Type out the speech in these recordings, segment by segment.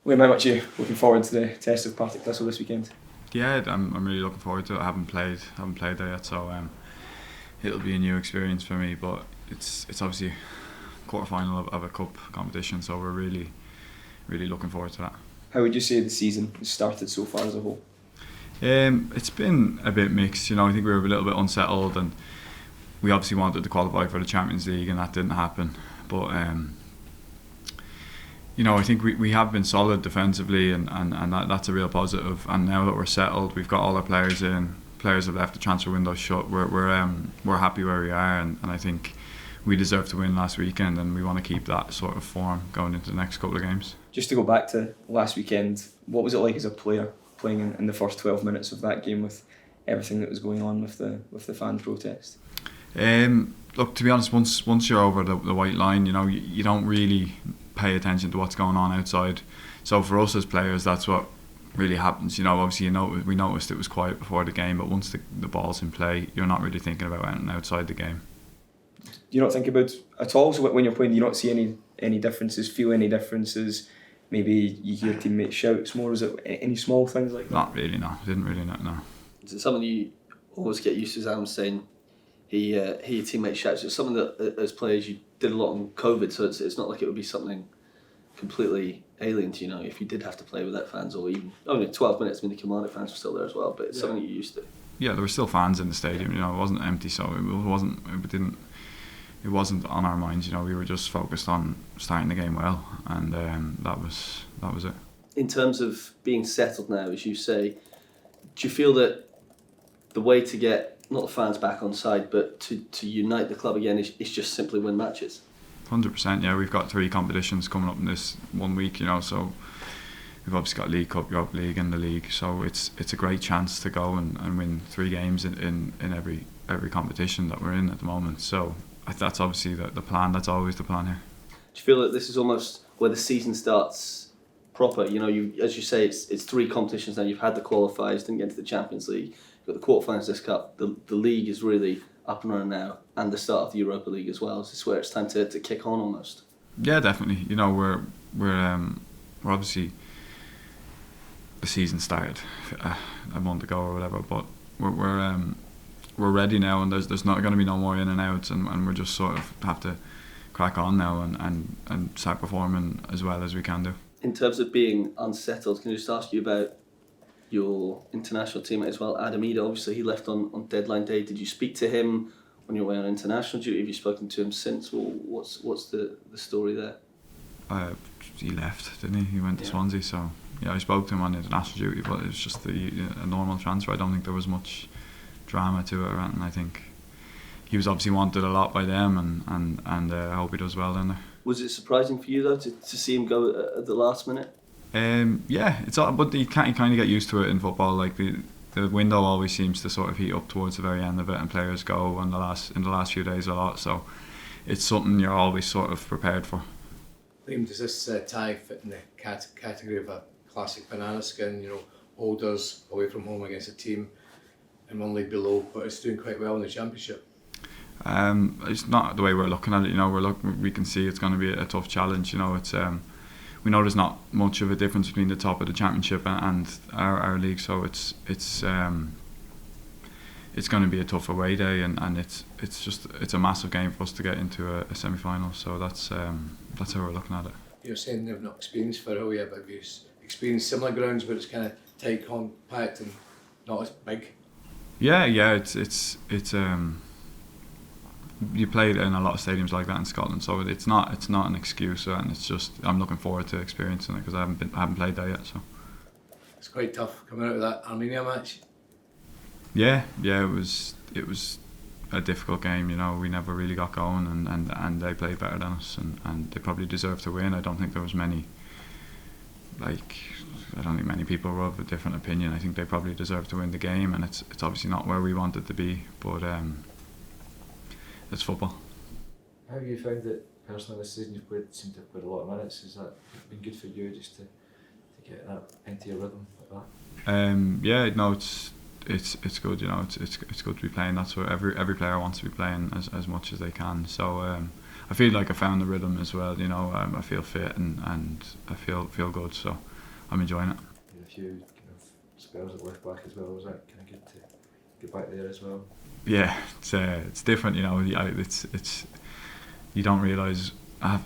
William, how much are you looking forward to the test of Partick Thistle this weekend? Yeah, I'm really looking forward to it. I haven't played there yet, so it'll be a new experience for me. But it's obviously quarter final of a cup competition, so we're really looking forward to that. How would you say the season has started so far as a whole? It's been a bit mixed. I think we were a little bit unsettled, and we obviously wanted to qualify for the Champions League, and that didn't happen. But I think we have been solid defensively, and that's a real positive. And now that we're settled, we've got all our players in. Players have left the transfer window shut. We're happy where we are, and I think we deserved to win last weekend, and we want to keep that sort of form going into the next couple of games. Just to go back to last weekend, what was it like as a player playing in the first 12 minutes of that game with everything that was going on with the fan protest? Look, to be honest, once you're over the white line, you don't really pay attention to what's going on outside. So for us as players, that's what really happens. Obviously, we noticed it was quiet before the game, but once the ball's in play, you're not really thinking about anything outside the game. Do you not think about at all? So when you're playing, do you not see any differences? Feel any differences? Maybe you hear teammates shouts more. Is it any small things like that? Not really. No, I didn't really. No. Is it something you always get used to? As Adam saying, he hear your teammates shouts. It's something that as players you did a lot on COVID, so it's not like it would be something completely alien to you. If you did have to play without fans, or even only 12 minutes. I mean, the Kilmarnock fans were still there as well, but it's something you're used to. Yeah, there were still fans in the stadium. It wasn't empty, so it wasn't on our minds. We were just focused on starting the game well, and that was it. In terms of being settled now, as you say, do you feel that the way to get not the fans back on side, but to unite the club again is just simply win matches? 100%. Yeah, we've got 3 competitions coming up in this 1 week. So we've obviously got League Cup, Europa League, and the league. So it's a great chance to go and win 3 games in every competition that we're in at the moment. So that's obviously the plan. That's always the plan here. Do you feel that this is almost where the season starts proper? You as you say, it's 3 competitions now. You've had the qualifiers, didn't get into the Champions League. You've got the quarterfinals of this cup. The league is really up and running now, and the start of the Europa League as well. Is this where it's time to kick on almost? Yeah, definitely. We're obviously the season started a month ago or whatever, but we're ready now, and there's not going to be no more in and outs, and we're just sort of have to crack on now and start performing as well as we can do. In terms of being unsettled, can I just ask you about your international teammate as well, Adam Ida? Obviously he left on deadline day. Did you speak to him on your way on international duty? Have you spoken to him since? Well, what's the story there? He left, didn't he? He went to Swansea, so yeah, I spoke to him on international duty, but it was just a normal transfer. I don't think there was much drama to it or anything. I think he was obviously wanted a lot by them, and I hope he does well down there. Was it surprising for you though to see him go at the last minute? Yeah, it's all, but you kind of get used to it in football. Like the window always seems to sort of heat up towards the very end of it, and players go in the last few days a lot. So it's something you're always sort of prepared for. Liam, does this tie fit in the category of a classic banana skin? Holders away from home against a team in one league below, but it's doing quite well in the Championship. It's not the way we're looking at it. We can see it's going to be a tough challenge. It's we know there's not much of a difference between the top of the Championship and our league, so it's going to be a tough away day, and it's a massive game for us to get into a semi-final. So that's how we're looking at it. You're saying they've not experienced Firhill yet, but have you experienced similar grounds where it's kind of tight, compact, and not as big? Yeah. It's you played in a lot of stadiums like that in Scotland, so it's not an excuse, and it's just I'm looking forward to experiencing it because I haven't played there yet. So it's quite tough coming out of that Armenia match. Yeah, it was a difficult game. We never really got going, and they played better than us, and they probably deserved to win. I don't think there was many people were of a different opinion. I think they probably deserved to win the game, and it's obviously not where we wanted to be, but it's football. How have you found it personally this season? You've seemed to have played a lot of minutes. Has that been good for you just to get that into your rhythm like that? Yeah, no, it's good. It's good to be playing. That's what every player wants to be playing as much as they can. So I feel like I found the rhythm as well. I feel fit and I feel good. So I'm enjoying it. You had a few kind of spells at left back as well. Was that kind of good to get back there as well? Yeah, it's different, you know. It's you don't realise.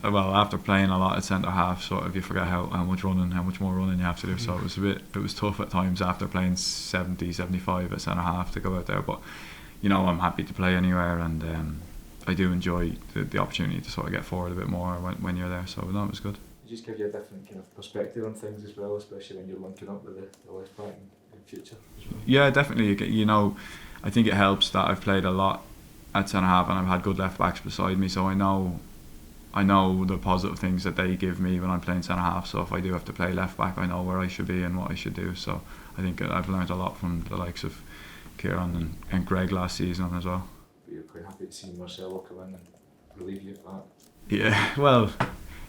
Well, after playing a lot at centre half, sort of you forget how much more running you have to do. So it was tough at times after playing 70, 75 at centre half to go out there. But you know, I'm happy to play anywhere, and I do enjoy the opportunity to sort of get forward a bit more when you're there. So no, it was good. It just gives you a different kind of perspective on things as well, especially when you're linking up with the left back in future as well. Yeah, definitely. You know, I think it helps that I've played a lot at centre half and I've had good left backs beside me, so I know the positive things that they give me when I'm playing centre half. So if I do have to play left back, I know where I should be and what I should do. So I think I've learned a lot from the likes of Kieran and Greg last season as well. But you're quite happy to see Marcelo come in and relieve you of that. Yeah, well,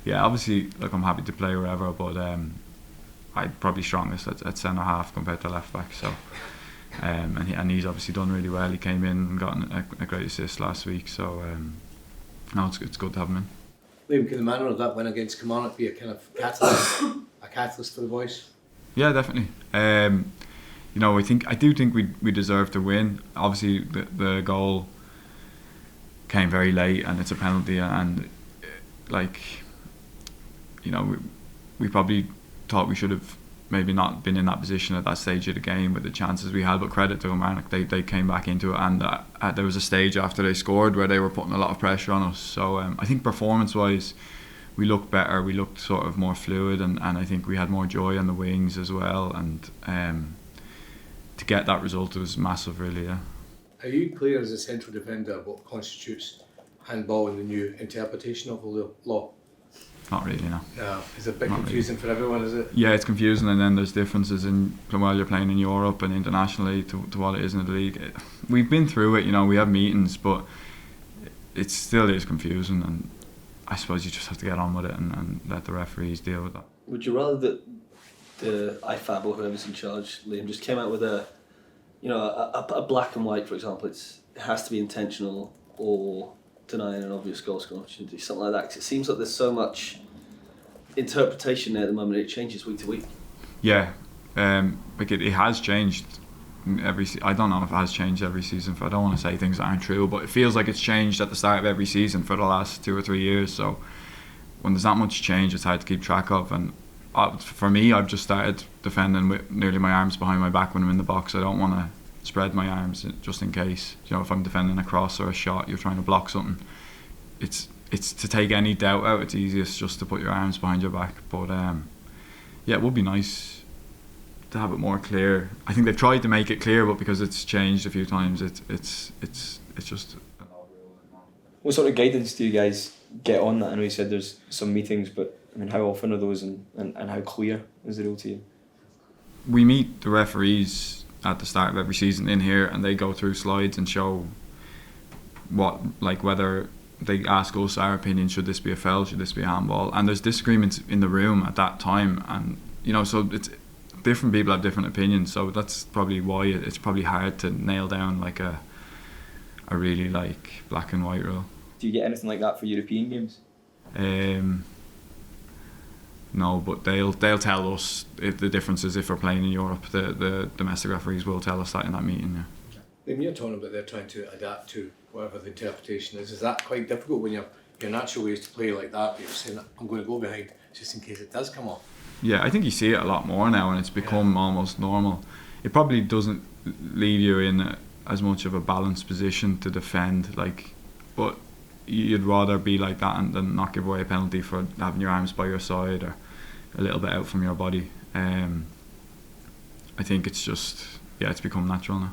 yeah. Obviously, look, I'm happy to play wherever, but I'm probably strongest at centre half compared to left back. So. And he's obviously done really well. He came in and got a great assist last week, so no, it's good to have him in. Liam, can the manner of that win against Kilmarnock be a kind of catalyst for the boys? Yeah, definitely. You know, I do think we deserve to win. Obviously, the goal came very late, and it's a penalty, and like, you know, we probably thought we should have maybe not been in that position at that stage of the game with the chances we had, but credit to Kilmarnock, they came back into it, and there was a stage after they scored where they were putting a lot of pressure on us. So I think performance wise we looked better, we looked sort of more fluid, and I think we had more joy on the wings as well, and to get that result was massive, really. Yeah. Are you clear as a central defender what constitutes handball in the new interpretation of the law? Not really, no. No, it's a bit Not confusing really. for everyone, is it? Yeah, it's confusing, and then there's differences in while you're playing in Europe and internationally to what it is in the league. We've been through it, you know, we have meetings, but it still is confusing, and I suppose you just have to get on with it and let the referees deal with that. Would you rather that the IFAB or whoever's in charge, Liam, just came out with a black and white, for example, it has to be intentional, or denying an obvious goal scoring opportunity, something like that? Because it seems like there's so much interpretation there at the moment. It changes week to week. Yeah, like it has changed I don't know if it has changed every season. I don't want to say things that aren't true, but it feels like it's changed at the start of every season for the last 2 or 3 years. So when there's that much change, it's hard to keep track of. And for me, I've just started defending with nearly my arms behind my back when I'm in the box. I don't want to spread my arms just in case. You know, if I'm defending a cross or a shot, you're trying to block something. It's to take any doubt out. It's easiest just to put your arms behind your back. But yeah, it would be nice to have it more clear. I think they've tried to make it clear, but because it's changed a few times, it's just. What sort of guidance do you guys get on that? I know you said there's some meetings, but I mean, how often are those, and how clear is the rule to you? We meet the referees at the start of every season in here, and they go through slides and show whether they ask us our opinion, should this be a foul, should this be a handball, and there's disagreements in the room at that time, and you know, so it's different people have different opinions, so that's probably why it's probably hard to nail down like a really like black and white rule. Do you get anything like that for European games? No, but they'll tell us if the differences if we're playing in Europe. The domestic referees will tell us that in that meeting. Yeah. Liam, you're talking about they're trying to adapt to whatever the interpretation is. Is that quite difficult when your natural way is to play like that, but you're saying I'm going to go behind just in case it does come off? Yeah, I think you see it a lot more now, and it's become almost normal. It probably doesn't leave you in as much of a balanced position to defend, but you'd rather be like that than not give away a penalty for having your arms by your side or a little bit out from your body. I think it's just, it's become natural now.